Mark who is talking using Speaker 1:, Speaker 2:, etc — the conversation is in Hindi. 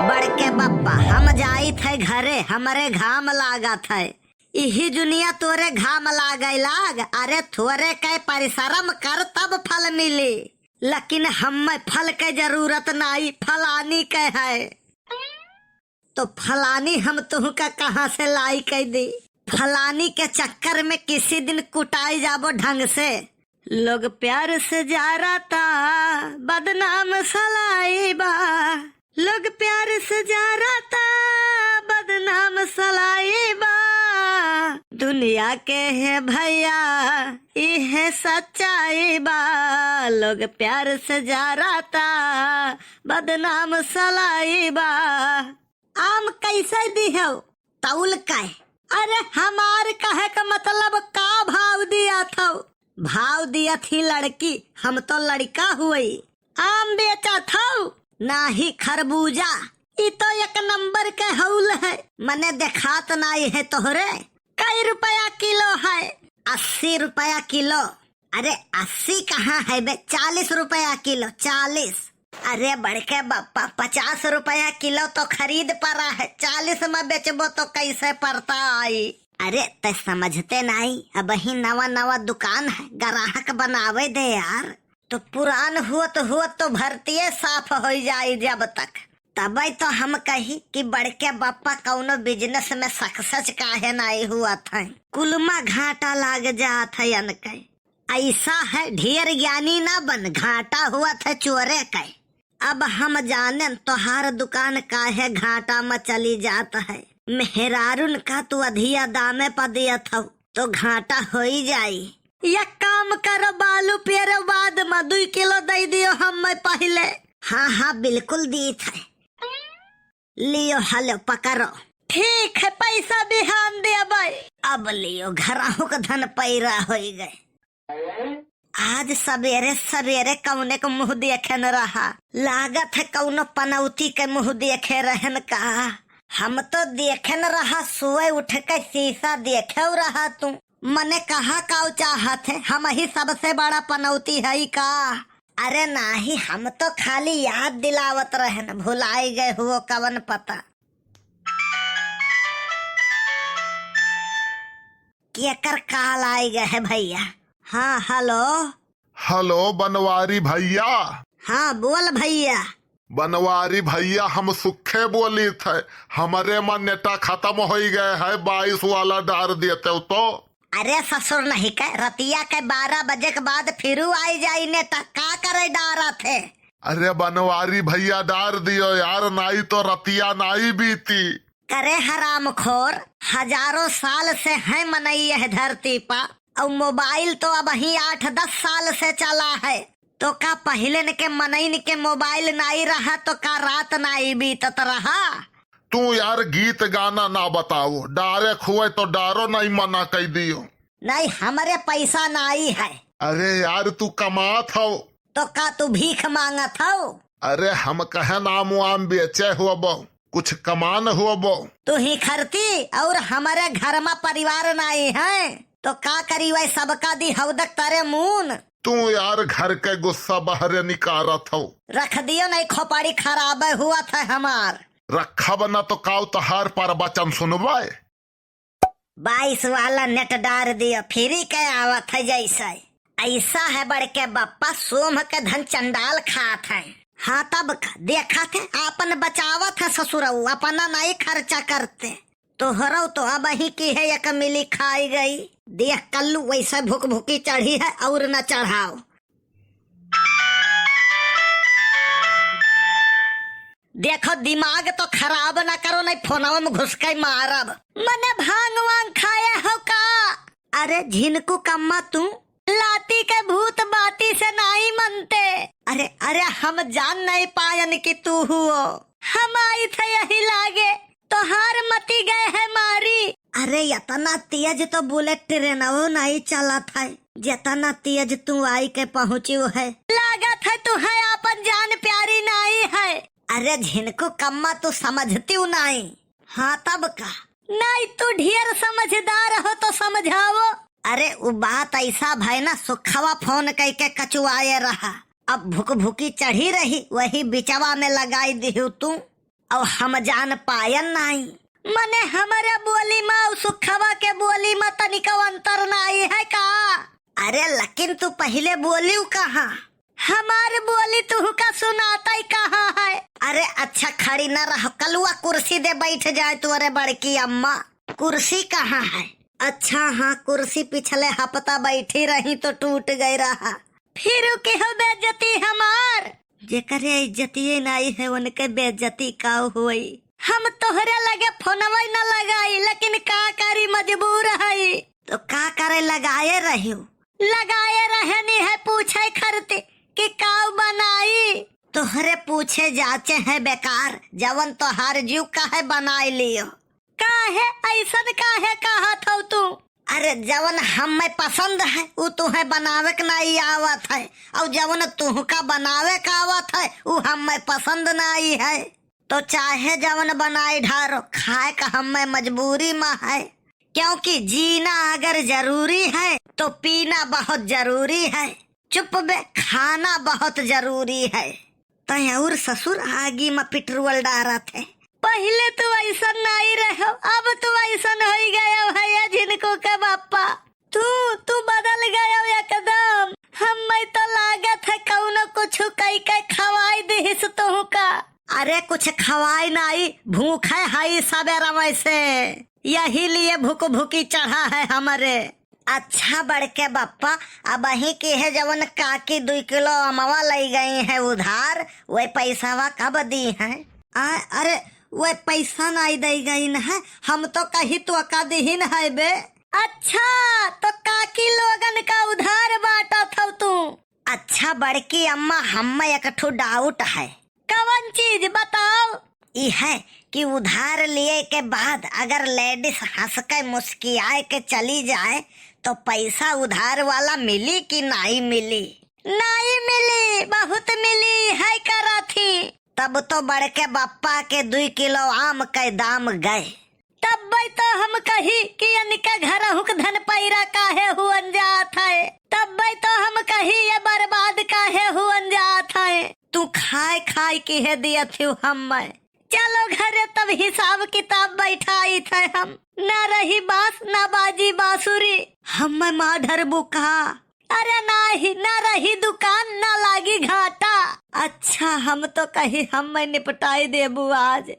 Speaker 1: बड़के बप्पा हम जाई थे घरे, हमारे घाम लागा थे। इही दुनिया तोरे घाम लागे लाग। अरे थोरे के परिश्रम कर तब फल मिली, लेकिन हम फल के जरूरत नहीं, फलानी के है। तो फलानी हम तुह का कहाँ से लाई कह दी? फलानी के चक्कर में किसी दिन कुटाई जाबो ढंग से। लोग प्यार से जा रहा था, बदनाम सलाई बा। लोग प्यार से जा रहा था, बदनाम सलाई बा। दुनिया के है भैया ये सच्चाई बा। लोग प्यार से जा रहा था, बदनाम सलाई बा। आम कैसे दी हो? तौल का? अरे हमार कहे का मतलब का भाव दिया था? भाव दिया थी लड़की, हम तो लड़का हुई। आम बेचा था ना ही खरबूजा। ये तो एक नंबर के हौल है, मने देखात नहीं है तोहरे। कई रुपया किलो है? 80 रुपया किलो। अरे 80 कहाँ है बे, 40 रुपया किलो। 40? अरे बड़के बप्पा 50 रुपया किलो तो खरीद पड़ा है, 40 में बेचबो तो कैसे पड़ता आई? अरे ते समझते नहीं, अब ही नवा नवा दुकान है, ग्राहक बनावे दे यार। तो पुरान हुआ तो भर्तिये साफ हो जाये जब तक। तबे तो हम कही कि बड़के बप्पा कौनो बिजनेस में सक्सेस काहे नहीं हुआ था। कुलमा घाटा लाग जात है अनके। ऐसा है ढेर ज्ञानी ना बन, घाटा हुआ था चोरे का। अब हम जाने तोहार दुकान काहे घाटा में चली जाता है। मेहरारून का तू अधिया दामे पर दिया था तो घाटा हो ही जाई। या काम करो, बालू पेरे बाद में 2 किलो दे दियो हम पहले। हाँ बिल्कुल दी था। लियो हलो पकड़ो। ठीक है, पैसा बिहान दे भाई। अब लियो, घराहों का धन पैरा हो गए। आज सवेरे सवेरे कौने को मुँह देखे न रहा, लागत है कौनो पनौती के मुँह देखे रहन का। हम तो देखे न रहा, सुबह उठ के शीशा देखे रहा। तू मने कहा का चाहत है, हम ही सबसे बड़ा पनौती है का? अरे नहीं, हम तो खाली याद दिलावत रहन, भुलाई गए हुआ कवन पता। केकर काल आई गए है भैया? हाँ हेलो
Speaker 2: बनवारी भैया।
Speaker 1: हाँ बोल भैया।
Speaker 2: बनवारी भैया हम सुखे बोली थे, हमारे मन नेटा खत्म हो गए है, 22 वाला डार देते तो।
Speaker 1: अरे ससुर नहीं के, रतिया के 12 बजे के बाद फिर आई जाई नेटा, का करे डारा थे?
Speaker 2: अरे बनवारी भैया डार दियो यार, नहीं तो रतिया नहीं बीती।
Speaker 1: करे हराम खोर, हजारों साल से है मनई है धरती पर, और मोबाइल तो अब ही 8-10 साल से चला है। तो का पहले के मनइन के मोबाइल नहीं रहा तो का रात नहीं बीतत रहा?
Speaker 2: तू यार गीत गाना ना बताओ, डारे खुए तो डारो नहीं मना कह दियो।
Speaker 1: नहीं हमारे पैसा नहीं है।
Speaker 2: अरे यार तू कमात हो
Speaker 1: तो का तू भीख मांगत हो?
Speaker 2: अरे हम कहे नाम वाम बेचे हुआ बो, कुछ कमान हुआ बो।
Speaker 1: तू ही खरती और हमारे घर में परिवार नहीं है तो का करी वै सबका दी हवदक तारे मून।
Speaker 2: तू यार घर के गुस्सा बहरे निकारत हो।
Speaker 1: रख दियो, नहीं खोपड़ी खराब हुआ था हमार।
Speaker 2: रखा बना तो काउ तहार पर वचन सुनवाए।
Speaker 1: 22 वाला नेट डार दियो, फ्री के आवत है जैसा। ऐसा है बड़के बप्पा, सोम के धन चंडाल खात है। हाँ तब का देखा थे, आपन बचावत है ससुरऊ, अपना नहीं खर्चा करते। तो हरो तो अब ही की है, एक मिली खाई गई। देख कल्लू वैसे भूख भूखी चढ़ी है, और न चढ़ाओ। देखो दिमाग तो खराब ना करो, नहीं फोनवा में घुस के मारब। मने भांग वांग खाया हो का? अरे झिनकू कम्मा, तू लाती के भूत बाती से नहीं मनते। अरे हम जान नहीं पायन कि तू हुओ। हम आई थे यही लागे, तो हार मती गए है मारी। अरे इतना तेज तो बुलेट ट्रेन वो नहीं चला था, जितना तेज तू आई के पहुँची है। लागत है तू है अपन जान प्यारी नहीं है। अरे झिनको कम्मा तू समझती हूँ नहीं? हाँ तब का? नहीं तू ढेर समझदार हो तो समझाओ। अरे वो बात ऐसा भाई ना, सुखवा फोन कह के कचुआए रहा, अब भूख भूखी चढ़ी रही, वही बिचवा में लगाई दी तू। और हम जान पायन नहीं। मने हमारे बोली में और सुखवा के बोली में तनिको अंतर नहीं है का? अरे लेकिन तू पहले बोली कहाँ? हमार बोली तू का सुनाता ही कहाँ है? अरे अच्छा खड़ी न रहो, कलुआ कुर्सी दे बैठ जाए तुअरे बड़की अम्मा। कुर्सी कहाँ है? अच्छा हाँ, कुर्सी पिछले हफ्ता बैठी रही तो टूट गई रहा। फिर के हो बेइज्जती हमार? जेकरे इज्जती नहीं है उनके बेइज्जती का हुई। हम तोहरे लगे फोनवा न लगाई, लेकिन का करी मजबूर है। तो का करे लगाए रही? लगाए रहनी है पूछे खरते कि काऊ बनाई। तोहरे पूछे जाचे है बेकार, जवन तो हर जीव काहे बनाई लियो। काहे ऐसन काहे कहा था तू? अरे जवन हमें पसंद है वो तुम्हें बनावे के नहीं आवत है, और जवन तुहका बनावे का आवत है वो हमें पसंद नहीं है। तो चाहे जवन बनाई ढारो, खाए का हमें मजबूरी में है, क्योंकि जीना अगर जरूरी है तो पीना बहुत जरूरी है। चुप बे, खाना बहुत जरूरी है। तो और ससुर आगी में पेट्रोल डारा थे। पहले तो ऐसा नहीं रहो, अब तो ऐसा हो गया भैया जिनको के बापा। तू बदल गया एकदम। हमें तो लागत है कौनो कुछ कई कई खवाई दिस तो का। अरे कुछ खवाई नहीं, भूखे है सवेरा में से, यही लिए भूख भूखी चढ़ा है हमारे। अच्छा बड़के बापा, अब ही के है जवन काकी 2 किलो अमवा लाई गई है उधार, वही पैसावा कब दी है? अरे वह पैसा नहीं दे गई न है, हम तो कही तो का दीन है बे। अच्छा तो काकी लोगन का उधार बांटा था तू? अच्छा बड़की अम्मा, हम एक ठो डाउट है। कौन चीज बताओ? ये है कि उधार लिए के बाद अगर लेडीज हंस के मुस्कियाए के चली जाए तो पैसा उधार वाला मिली कि नहीं मिली? नहीं मिली, बहुत मिली है करा थी। तब तो बड़के बापा के 2 किलो आम के दाम गए। तब भाई तो हम कही कि इनके घर हुक धन पैरा काहे हुअन जात है। तब भाई तो हम कही ये बर्बाद काहे हुअन जात है। तू खाए खाए की है दिया थी हमें। चलो घरे तब हिसाब किताब बैठाई थे हम। न रही बांस न बाजी बांसुरी, हमें माधर बुका। अरे नहीं, न रही दुकान न लागी घाटा। अच्छा हम तो कहीं हमें निपटाई देबू आज।